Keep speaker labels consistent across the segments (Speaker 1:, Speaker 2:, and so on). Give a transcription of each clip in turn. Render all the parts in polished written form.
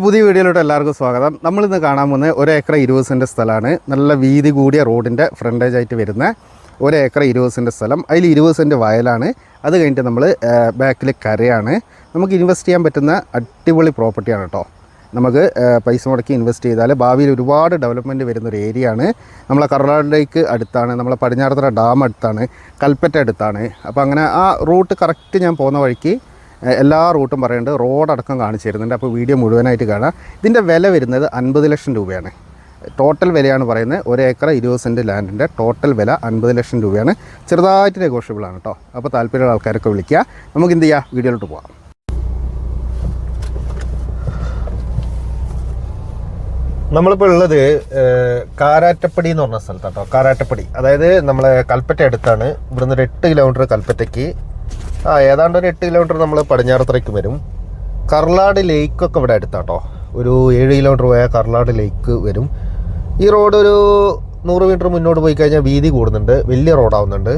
Speaker 1: പുതിയ വീഡിയോയിലോട്ട് എല്ലാവർക്കും സ്വാഗതം. നമ്മളിന്ന് കാണാൻ പോകുന്നത് 1 ഏക്കർ 20 സെൻറ്റ് സ്ഥലമാണ്. നല്ല വീതി കൂടിയ റോഡിൻ്റെ ഫ്രണ്ടേജ് ആയിട്ട് വരുന്ന 1 ഏക്കർ 20 സെൻറ്റ് സ്ഥലം. അതിൽ 20 സെൻറ്റ് വയലാണ്. അത് കഴിഞ്ഞിട്ട് നമ്മൾ ബാക്കിൽ കരയാണ്. നമുക്ക് ഇൻവെസ്റ്റ് ചെയ്യാൻ പറ്റുന്ന അടിപൊളി പ്രോപ്പർട്ടിയാണ് കേട്ടോ. നമുക്ക് പൈസ മുടക്കി ഇൻവെസ്റ്റ് ചെയ്താൽ ഭാവിയിൽ ഒരുപാട് ഡെവലപ്മെൻറ്റ് വരുന്നൊരു ഏരിയ ആണ്. നമ്മളെ കർണാടക ലേക്ക് അടുത്താണ്, നമ്മളെ പടിഞ്ഞാറത്തറ ഡാം അടുത്താണ്, കൽപ്പറ്റ അടുത്താണ്. അപ്പോൾ അങ്ങനെ ആ റൂട്ട് കറക്റ്റ് ഞാൻ പോകുന്ന വഴിക്ക് എല്ലാ റൂട്ടും പറയുന്നുണ്ട്, റോഡടക്കം കാണിച്ചു തരുന്നുണ്ട്. അപ്പോൾ വീഡിയോ മുഴുവനായിട്ട് കാണാം. ഇതിൻ്റെ വില വരുന്നത് 50 ലക്ഷം രൂപയാണ്. ടോട്ടൽ വിലയാണ് പറയുന്നത്. 1 ഏക്കർ 20 സെൻറ്റ് ലാൻഡിൻ്റെ ടോട്ടൽ വില 50 ലക്ഷം രൂപയാണ്. ചെറുതായിട്ട് നെഗോഷ്യബിളാണ് കേട്ടോ. അപ്പോൾ താല്പര്യമുള്ള ആൾക്കാരൊക്കെ വിളിക്കുക. നമുക്ക് എന്ത് ചെയ്യാം, വീഡിയോയിലോട്ട് പോകാം. നമ്മളിപ്പോൾ ഉള്ളത് കാരാറ്റപ്പടി എന്ന് പറഞ്ഞ സ്ഥലത്താണ് കേട്ടോ. കാരാറ്റപ്പടി അതായത് നമ്മളെ കൽപ്പറ്റ അടുത്താണ്. ഇവിടുന്ന് ഒരു 8 കിലോമീറ്റർ കൽപ്പറ്റയ്ക്ക്, ഏതാണ്ട് ഒരു 8 കിലോമീറ്റർ നമ്മൾ പടിഞ്ഞാറത്തറയ്ക്ക് വരും. കർലാട് ലേക്കൊക്കെ ഇവിടെ അടുത്താട്ടോ. ഒരു 7 കിലോമീറ്റർ പോയാൽ കർലാട് ലേക്ക് വരും. ഈ റോഡ് ഒരു 100 മീറ്റർ മുന്നോട്ട് പോയി കഴിഞ്ഞാൽ വീതി കൂടുന്നുണ്ട്, വലിയ റോഡാവുന്നുണ്ട്.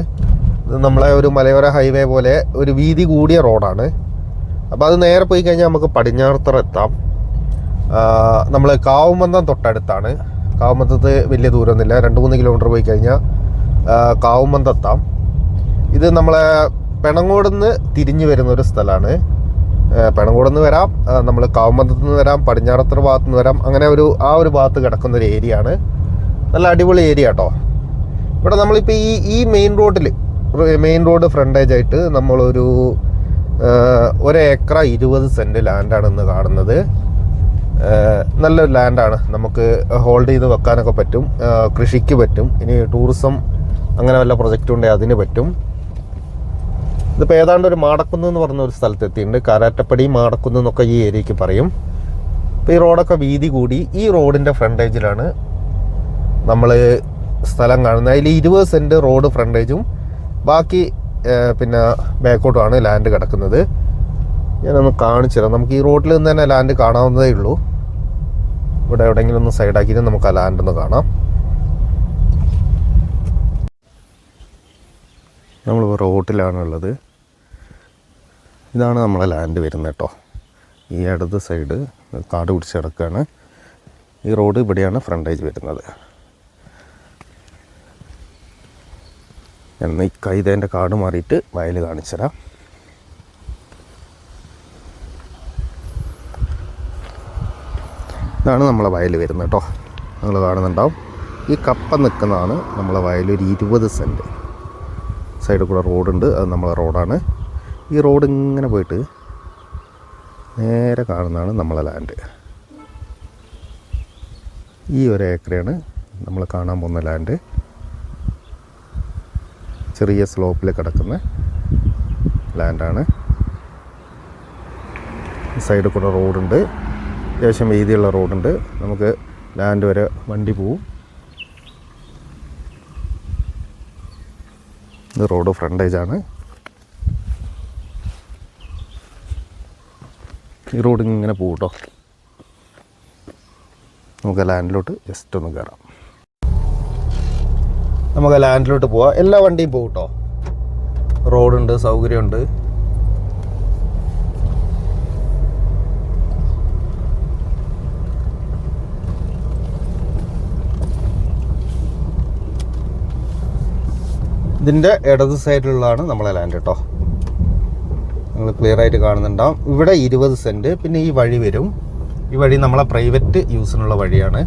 Speaker 1: നമ്മളെ ഒരു മലയോര ഹൈവേ പോലെ ഒരു വീതി കൂടിയ റോഡാണ്. അപ്പോൾ അത് നേരെ പോയി കഴിഞ്ഞാൽ നമുക്ക് പടിഞ്ഞാറത്തറ എത്താം. നമ്മൾ കാവുമന്തം തൊട്ടടുത്താണ്. കാവുമന്തത്ത് വലിയ ദൂരമൊന്നുമില്ല, 2-3 കിലോമീറ്റർ പോയി കഴിഞ്ഞാൽ കാവുമന്തം എത്താം. ഇത് നമ്മളെ പെണങ്ങോടുന്ന് തിരിഞ്ഞു വരുന്നൊരു സ്ഥലമാണ്. പെണങ്ങോടുന്ന് വരാം, നമ്മൾ കാവുമന്തത്ത് നിന്ന് വരാം, പടിഞ്ഞാറത്തറ ഭാഗത്തു നിന്ന് വരാം. അങ്ങനെ ആ ഒരു ഭാഗത്ത് കിടക്കുന്നൊരു ഏരിയ ആണ്. നല്ല അടിപൊളി ഏരിയ കേട്ടോ. ഇവിടെ നമ്മളിപ്പോൾ ഈ മെയിൻ റോഡ് ഫ്രണ്ടേജ് ആയിട്ട് നമ്മളൊരു 1 ഏക്കർ 20 സെൻറ്റ് ലാൻഡാണ് ഇന്ന് കാണുന്നത്. നല്ലൊരു ലാൻഡാണ്. നമുക്ക് ഹോൾഡ് ചെയ്ത് വെക്കാനൊക്കെ പറ്റും, കൃഷിക്ക് പറ്റും. ഇനി ടൂറിസം അങ്ങനെ വല്ല പ്രൊജക്റ്റും ഉണ്ടെങ്കിൽ അതിന് പറ്റും. ഇതിപ്പോൾ ഏതാണ്ട് ഒരു മാടക്കുന്ന് എന്ന് പറഞ്ഞ ഒരു സ്ഥലത്ത് എത്തിയിട്ടുണ്ട്. കാരാറ്റപ്പടി മാടക്കുന്ന് എന്നൊക്കെ ഈ ഏരിയയ്ക്ക് പറയും. ഇപ്പോൾ ഈ റോഡൊക്കെ വീതി കൂടി ഈ റോഡിൻ്റെ ഫ്രണ്ടേജിലാണ് നമ്മൾ സ്ഥലം കാണുന്നത്. അതിൽ 20 സെൻറ്റ് റോഡ് ഫ്രണ്ടേജും ബാക്കി പിന്നെ ബാക്കോട്ടുമാണ് ലാൻഡ് കിടക്കുന്നത്. ഞാനൊന്ന് കാണിച്ചു തരാം. നമുക്ക് ഈ റോഡിൽ നിന്ന് തന്നെ ലാൻഡ് കാണാവുന്നതേ ഉള്ളൂ. ഇവിടെ എവിടെയെങ്കിലും ഒന്ന് സൈഡാക്കിയിട്ട് നമുക്ക് ആ ലാൻഡ് ഒന്ന് കാണാം. നമ്മൾ റോഡിലാണുള്ളത്. ഇതാണ് നമ്മളെ ലാൻഡ് വരുന്നത് കേട്ടോ. ഈ ഇടത് സൈഡ് കാട് പിടിച്ച് കിടക്കുകയാണ്. ഈ റോഡ് ഇവിടെയാണ് ഫ്രണ്ടേജ് വരുന്നത്. എന്നാൽ ഈ കൈതേൻ്റെ കാട് മാറിയിട്ട് വയൽ കാണിച്ചു തരാം. ഇതാണ് നമ്മളെ വയൽ വരുന്നത് കേട്ടോ. നിങ്ങൾ കാണുന്നുണ്ടാവും. ഈ കപ്പ നിൽക്കുന്നതാണ് നമ്മളെ വയൽ. ഒരു 20 സെൻറ്റ് സൈഡിൽ കൂടെ റോഡുണ്ട്, അത് നമ്മളെ റോഡാണ്. ഈ റോഡ് ഇങ്ങനെ പോയിട്ട് നേരെ കാണുന്നതാണ് നമ്മളെ ലാൻഡ്. ഈ 1 ഏക്കറാണ് നമ്മൾ കാണാൻ പോകുന്ന ലാൻഡ്. ചെറിയ സ്ലോപ്പിൽ കിടക്കുന്ന ലാൻഡാണ്. സൈഡിൽ കൂടെ റോഡുണ്ട്, അത്യാവശ്യം വീതിയുള്ള റോഡുണ്ട്. നമുക്ക് ലാൻഡ് വരെ വണ്ടി പോവും. ഇത് റോഡ് ഫ്രണ്ടേജാണ്. ഈ റോഡ് ഇങ്ങനെ പോകും കേട്ടോ. നമുക്ക് ലാൻഡിലോട്ട് ജസ്റ്റ് ഒന്ന് കയറാം. നമുക്ക് ലാൻഡിലോട്ട് പോവാം. എല്ലാ വണ്ടിയും പോകും കേട്ടോ. റോഡുണ്ട്, സൗകര്യമുണ്ട്. ഇതിൻ്റെ ഇടത് സൈഡിലുള്ളതാണ് നമ്മളെ ലാൻഡ് കേട്ടോ. നിങ്ങൾ ക്ലിയർ ആയിട്ട് കാണുന്നുണ്ടാവും. ഇവിടെ 20 സെൻറ്റ്. പിന്നെ ഈ വഴി വരും. ഈ വഴി നമ്മളെ പ്രൈവറ്റ് യൂസിനുള്ള വഴിയാണ്.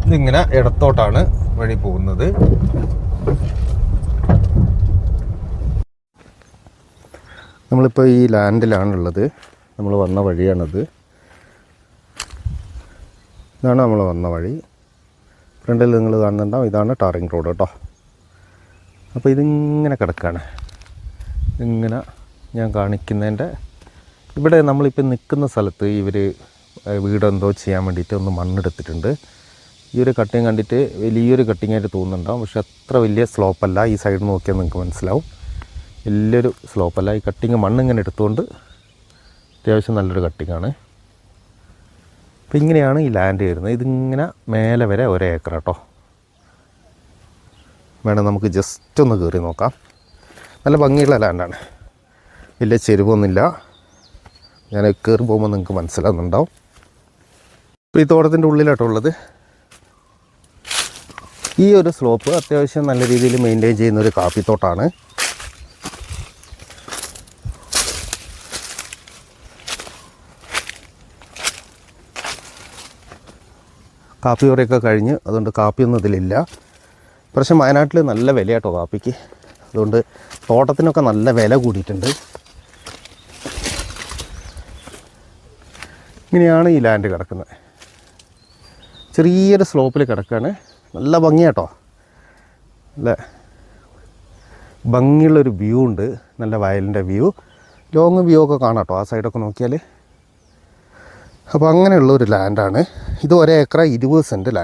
Speaker 1: ഇതിങ്ങനെ ഇടത്തോട്ടാണ് വഴി പോകുന്നത്. നമ്മളിപ്പോൾ ഈ ലാൻഡിലാണുള്ളത്. നമ്മൾ വന്ന വഴിയാണത്. ഇതാണ് നമ്മൾ വന്ന വഴി. ഫ്രണ്ടിൽ നിങ്ങൾ കാണുന്നുണ്ടാവും. ഇതാണ് ടാറിങ് റോഡ് കേട്ടോ. അപ്പോൾ ഇതിങ്ങനെ കിടക്കുകയാണ്. ഇങ്ങനെ ഞാൻ കാണിക്കുന്നതിൻ്റെ ഇവിടെ നമ്മളിപ്പോൾ നിൽക്കുന്ന സ്ഥലത്ത് ഇവർ വീടെന്തോ ചെയ്യാൻ വേണ്ടിയിട്ട് ഒന്ന് മണ്ണെടുത്തിട്ടുണ്ട്. ഈ ഒരു കട്ടിങ് കണ്ടിട്ട് വലിയൊരു കട്ടിങ്ങായിട്ട് തോന്നുന്നുണ്ടാവും, പക്ഷെ അത്ര വലിയ സ്ലോപ്പല്ല. ഈ സൈഡ് നോക്കിയാൽ നിങ്ങൾക്ക് മനസ്സിലാവും. വലിയൊരു സ്ലോപ്പല്ല. ഈ കട്ടിങ് മണ്ണിങ്ങനെ എടുത്തുകൊണ്ട് അത്യാവശ്യം നല്ലൊരു കട്ടിങ്ങാണ്. അപ്പോൾ ഇങ്ങനെയാണ് ഈ ലാൻഡ് വരുന്നത്. ഇതിങ്ങനെ മേലെ വരെ 1 ഏക്കർ കേട്ടോ. വേണം നമുക്ക് ജസ്റ്റ് ഒന്ന് കയറി നോക്കാം. നല്ല ഭംഗിയുള്ള ലാൻഡാണ്, വലിയ ചെരുവൊന്നുമില്ല. ഞാൻ കയറി പോകുമ്പോൾ നിങ്ങൾക്ക് മനസ്സിലാകുന്നുണ്ടാവും. ഇപ്പോൾ ഈ തോട്ടത്തിൻ്റെ ഉള്ളിലാട്ടോ ഉള്ളത്. ഈ ഒരു സ്ലോപ്പ് അത്യാവശ്യം നല്ല രീതിയിൽ മെയിൻറ്റെയിൻ ചെയ്യുന്നൊരു കാപ്പിത്തോട്ടാണ്. കാപ്പി കുറേയൊക്കെ കഴിഞ്ഞ്, അതുകൊണ്ട് കാപ്പിയൊന്നും ഇതിലില്ല. പക്ഷേ വയനാട്ടിൽ നല്ല വിലയാട്ടോ കാപ്പിക്ക്. അതുകൊണ്ട് തോട്ടത്തിനൊക്കെ നല്ല വില കൂടിയിട്ടുണ്ട്. ഇങ്ങനെയാണ് ഈ ലാൻഡ് കിടക്കുന്നത്. ചെറിയൊരു സ്ലോപ്പിൽ കിടക്കുകയാണ്. നല്ല ഭംഗിയാട്ടോ, നല്ല ഭംഗിയുള്ളൊരു വ്യൂ ഉണ്ട്. നല്ല വയലിൻ്റെ വ്യൂ, ലോങ് വ്യൂ ഒക്കെ കാണാം കേട്ടോ ആ സൈഡൊക്കെ നോക്കിയാൽ. അപ്പോൾ അങ്ങനെയുള്ളൊരു ലാൻഡാണ് ഇത്. 1 ഏക്കർ 20 സെൻറ്റ് ലാൻഡ്.